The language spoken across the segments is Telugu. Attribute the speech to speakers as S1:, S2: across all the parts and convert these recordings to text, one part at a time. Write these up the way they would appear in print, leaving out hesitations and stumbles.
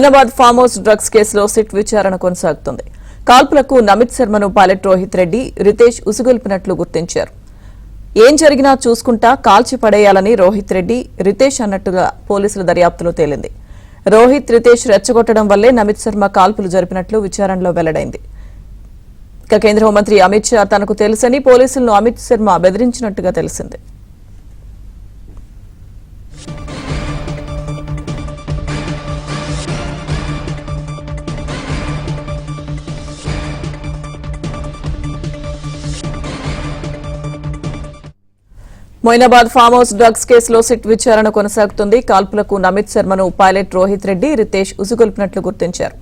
S1: హైదరాబాద్ ఫామ్ హౌస్ డ్రగ్స్ కేసులో సిట్ విచారణ కొనసాగుతుంది. కాల్పులకు నమిత్ శర్మను పైలట్ రోహిత్ రెడ్డి, రితేష్ ఉసుగొల్పినట్లు గుర్తించారు. ఏం జరిగినా చూసుకుంటా కాల్చి పడేయాలని రోహిత్ రెడ్డి, రితేష్ అన్నట్టుగా పోలీసుల దర్యాప్తులో తేలింది. రోహిత్, రితేష్ రెచ్చగొట్టడం వల్లే నమిత్ శర్మ కాల్పులు జరిపినట్లు విచారణలో వెల్లడైంది. ఇక కేంద్ర హోంమంత్రి అమిత్ షా తనకు తెలుసని పోలీసులను అమిత్ శర్మ బెదిరించినట్టుగా తెలిసింది. మొయినాబాద్ ఫామ్ హౌస్ డ్రగ్స్ కేసులో సిట్ విచారణ కొనసాగుతుంది. కాల్పులకు నమిత్ శర్మను పైలట్ రోహిత్ రెడ్డి, రితేష్ ఉసుగొల్పినట్లు గుర్తించారు.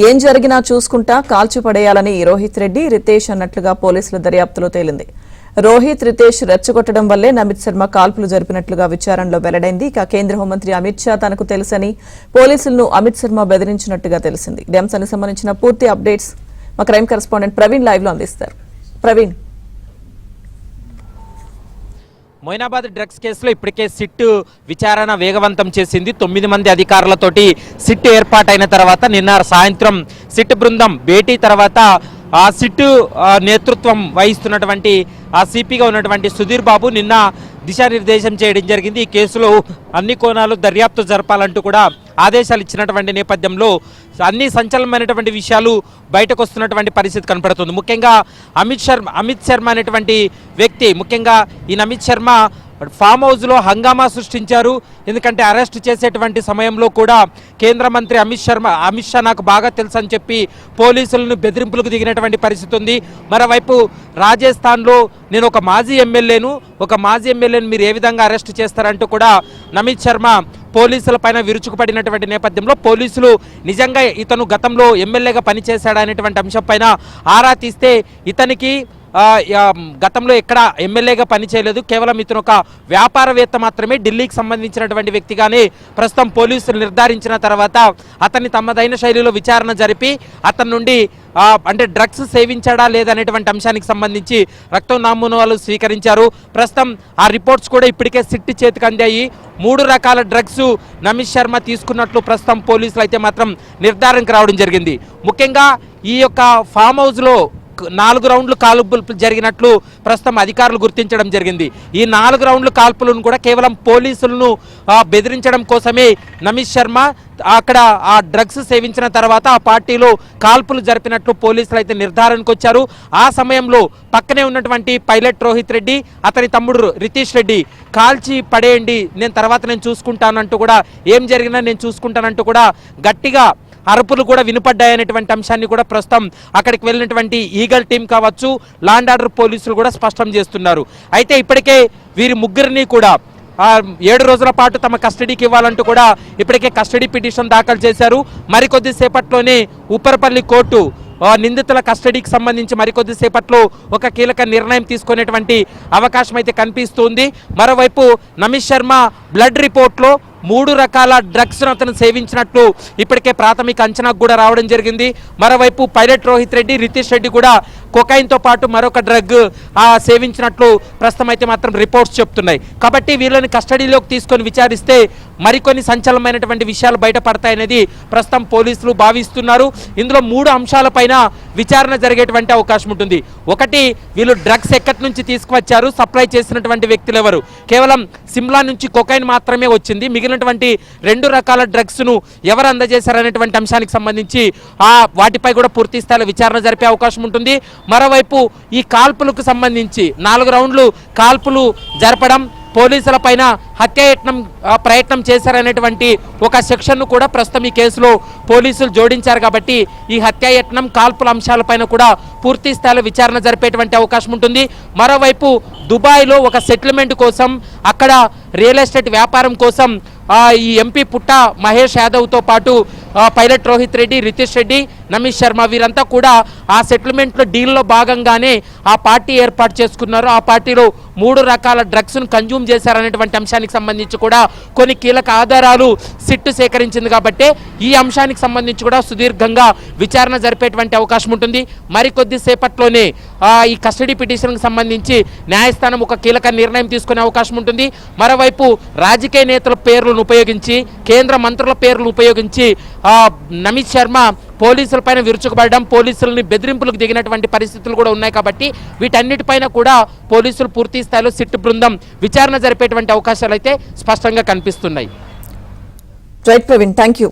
S1: ఏం జరిగినా చూసుకుంటా కాల్చి పడేయాలని రోహిత్ రెడ్డి, రితేష్ అన్నట్లుగా పోలీసుల దర్యాప్తులో తేలింది. రోహిత్, రితేష్ రెచ్చగొట్టడం వల్లే నమిత్ శర్మ కాల్పులు జరిపినట్లుగా విచారణలో వెల్లడైంది. ఇక కేంద్ర హోంమంత్రి అమిత్ షా తనకు తెలుసని పోలీసులను అమిత్ శర్మ బెదిరించినట్టుగా తెలిసింది. ఈ అంశానికి సంబంధించిన పూర్తి అప్డేట్స్ మా క్రైమ్ కరెస్పాండెంట్ ప్రవీణ్ లైవ్ లో అందిస్తారు. ప్రవీణ్,
S2: మొయినాబాద్ డ్రగ్స్ కేసులో ఇప్పటికే సిట్ విచారణ వేగవంతం చేసింది. 9 మంది అధికారులతోటి సిట్ ఏర్పాటైన తర్వాత నిన్న సాయంత్రం సిట్ బృందం భేటీ తర్వాత ఆ సిట్ నేతృత్వం వహిస్తున్నటువంటి ఆ సిపిగా ఉన్నటువంటి సుధీర్ బాబు నిన్న దిశానిర్దేశం చేయడం జరిగింది. ఈ కేసులో అన్ని కోణాలు దర్యాప్తు జరపాలంటూ కూడా ఆదేశాలు ఇచ్చినటువంటి నేపథ్యంలో అన్ని సంచలనమైనటువంటి విషయాలు బయటకు వస్తున్నటువంటి పరిస్థితి కనపడుతుంది. ముఖ్యంగా అమిత్ శర్మ అనేటువంటి వ్యక్తి, ముఖ్యంగా ఈ అమిత్ శర్మ ఫామ్ హౌస్లో హంగామా సృష్టించారు. ఎందుకంటే అరెస్ట్ చేసేటువంటి సమయంలో కూడా కేంద్ర మంత్రి అమిత్ షా నాకు బాగా తెలుసు అని చెప్పి పోలీసులను బెదిరింపులకు దిగినటువంటి పరిస్థితి ఉంది. మరోవైపు రాజస్థాన్లో నేను ఒక మాజీ ఎమ్మెల్యేను మీరు ఏ విధంగా అరెస్ట్ చేస్తారంటూ కూడా నమిత్ శర్మ పోలీసుల పైన విరుచుకుపడినటువంటి నేపథ్యంలో పోలీసులు నిజంగా ఇతను గతంలో ఎమ్మెల్యేగా పనిచేశాడనేటువంటి అంశం పైన ఆరా తీస్తే ఇతనికి గతంలో ఎక్కడ ఎమ్మెల్యేగా పనిచేయలేదు, కేవలం ఇతను ఒక వ్యాపారవేత్త మాత్రమే, ఢిల్లీకి సంబంధించినటువంటి వ్యక్తిగానే ప్రస్తుతం పోలీసులు నిర్ధారించిన తర్వాత అతన్ని తమదైన శైలిలో విచారణ జరిపి అతని నుండి అంటే డ్రగ్స్ సేవించాడా లేదనేటువంటి అంశానికి సంబంధించి రక్తం నమూనాలు స్వీకరించారు. ప్రస్తుతం ఆ రిపోర్ట్స్ కూడా ఇప్పటికే సిట్ చేతికి అందాయి. 3 రకాల డ్రగ్స్ నమిత్ శర్మ తీసుకున్నట్లు ప్రస్తుతం పోలీసులు అయితే మాత్రం నిర్ధారణకు రావడం జరిగింది. ముఖ్యంగా ఈ యొక్క ఫామ్ హౌస్లో 4 రౌండ్లు కాల్పులు జరిగినట్లు ప్రస్తుతం అధికారులు గుర్తించడం జరిగింది. ఈ 4 రౌండ్ల కాల్పులను కూడా కేవలం పోలీసులను బెదిరించడం కోసమే నమిత్ శర్మ అక్కడ ఆ డ్రగ్స్ సేవించిన తర్వాత ఆ పార్టీలో కాల్పులు జరిపినట్లు పోలీసులు అయితే నిర్ధారణకు వచ్చారు. ఆ సమయంలో పక్కనే ఉన్నటువంటి పైలట్ రోహిత్ రెడ్డి, అతని తమ్ముడు రితేష్ రెడ్డి కాల్చి పడేయండి, నేను చూసుకుంటానంటూ కూడా, ఏం జరిగినా నేను చూసుకుంటానంటూ కూడా గట్టిగా అరుపులు కూడా వినపడ్డాయనేటువంటి అంశాన్ని కూడా ప్రస్తుతం అక్కడికి వెళ్ళినటువంటి ఈగల్ టీం కావచ్చు, లా అండ్ ఆర్డర్ పోలీసులు కూడా స్పష్టం చేస్తున్నారు. అయితే ఇప్పటికే వీరి ముగ్గురిని కూడా 7 రోజుల పాటు తమ కస్టడీకి ఇవ్వాలంటూ కూడా ఇప్పటికే కస్టడీ పిటిషన్ దాఖలు చేశారు. మరికొద్ది సేపట్లోనే ఉప్పరపల్లి కోర్టు నిందితుల కస్టడీకి సంబంధించి మరికొద్దిసేపట్లో ఒక కీలక నిర్ణయం తీసుకునేటువంటి అవకాశం అయితే కనిపిస్తుంది. మరోవైపు నమిత్ శర్మ బ్లడ్ రిపోర్ట్లో 3 రకాల డ్రగ్స్ను అతను సేవించినట్లు ఇప్పటికే ప్రాథమిక అంచనాకు కూడా రావడం జరిగింది. మరోవైపు పైలట్ రోహిత్ రెడ్డి, రితేష్ రెడ్డి కూడా కొకైన్తో పాటు మరొక డ్రగ్ సేవించినట్లు ప్రస్తుతం అయితే మాత్రం రిపోర్ట్స్ చెప్తున్నాయి. కాబట్టి వీళ్ళని కస్టడీలోకి తీసుకొని విచారిస్తే మరికొన్ని సంచలనమైనటువంటి విషయాలు బయటపడతాయనేది ప్రస్తుతం పోలీసులు భావిస్తున్నారు. ఇందులో 3 అంశాలపైన విచారణ జరిగేటువంటి అవకాశం ఉంటుంది. ఒకటి, వీళ్ళు డ్రగ్స్ ఎక్కడి నుంచి తీసుకువచ్చారు, సప్లై చేసినటువంటి వ్యక్తులు ఎవరు, కేవలం సిమ్లా నుంచి కొకైన్ మాత్రమే వచ్చింది, మిగిలినటువంటి 2 రకాల డ్రగ్స్ను ఎవరు అందజేశారనేటువంటి అంశానికి సంబంధించి వాటిపై కూడా పూర్తి స్థాయిలో విచారణ జరిపే అవకాశం ఉంటుంది. మరోవైపు ఈ కాల్పులకు సంబంధించి 4 రౌండ్లు కాల్పులు జరపడం, పోలీసుల పైన హత్యాయత్నం ప్రయత్నం చేశారనేటువంటి ఒక సెక్షన్ను కూడా ప్రస్తుతం ఈ కేసులో పోలీసులు జోడించారు. కాబట్టి ఈ హత్యాయత్నం, కాల్పుల అంశాలపైన కూడా పూర్తి స్థాయిలో విచారణ జరిపేటువంటి అవకాశం ఉంటుంది. మరోవైపు దుబాయ్లో ఒక సెటిల్మెంట్ కోసం, అక్కడ రియల్ ఎస్టేట్ వ్యాపారం కోసం ఈ ఎంపీ పుట్ట మహేష్ యాదవ్తో పాటు పైలట్ రోహిత్ రెడ్డి, రితేష్ రెడ్డి, నమిత్ శర్మ వీరంతా కూడా ఆ సెటిల్మెంట్లో డీల్లో భాగంగానే ఆ పార్టీ ఏర్పాటు చేసుకున్నారు. ఆ పార్టీలో 3 రకాల డ్రగ్స్ను కన్జ్యూమ్ చేశారనేటువంటి అంశానికి సంబంధించి కూడా కొన్ని కీలక ఆధారాలు సిట్ సేకరించింది కాబట్టి ఈ అంశానికి సంబంధించి కూడా సుదీర్ఘంగా విచారణ జరిపేటువంటి అవకాశం ఉంటుంది. మరికొద్ది సేపట్లోనే ఈ కస్టడీ పిటిషన్కి సంబంధించి న్యాయస్థానం ఒక కీలక నిర్ణయం తీసుకునే అవకాశం ఉంటుంది. మరోవైపు రాజకీయ నేతల పేర్లను ఉపయోగించి, కేంద్ర మంత్రుల పేర్లను ఉపయోగించి నమిత్ శర్మ పోలీసులపైన విరుచుకుపడడం, పోలీసులని బెదిరింపులకు దిగినటువంటి పరిస్థితులు కూడా ఉన్నాయి. కాబట్టి వీటన్నిటిపైన కూడా పోలీసులు పూర్తి స్థాయిలో సిట్ బృందం విచారణ జరిపేటువంటి అవకాశాలు అయితే స్పష్టంగా కనిపిస్తున్నాయి.
S1: Right Praveen, thank you.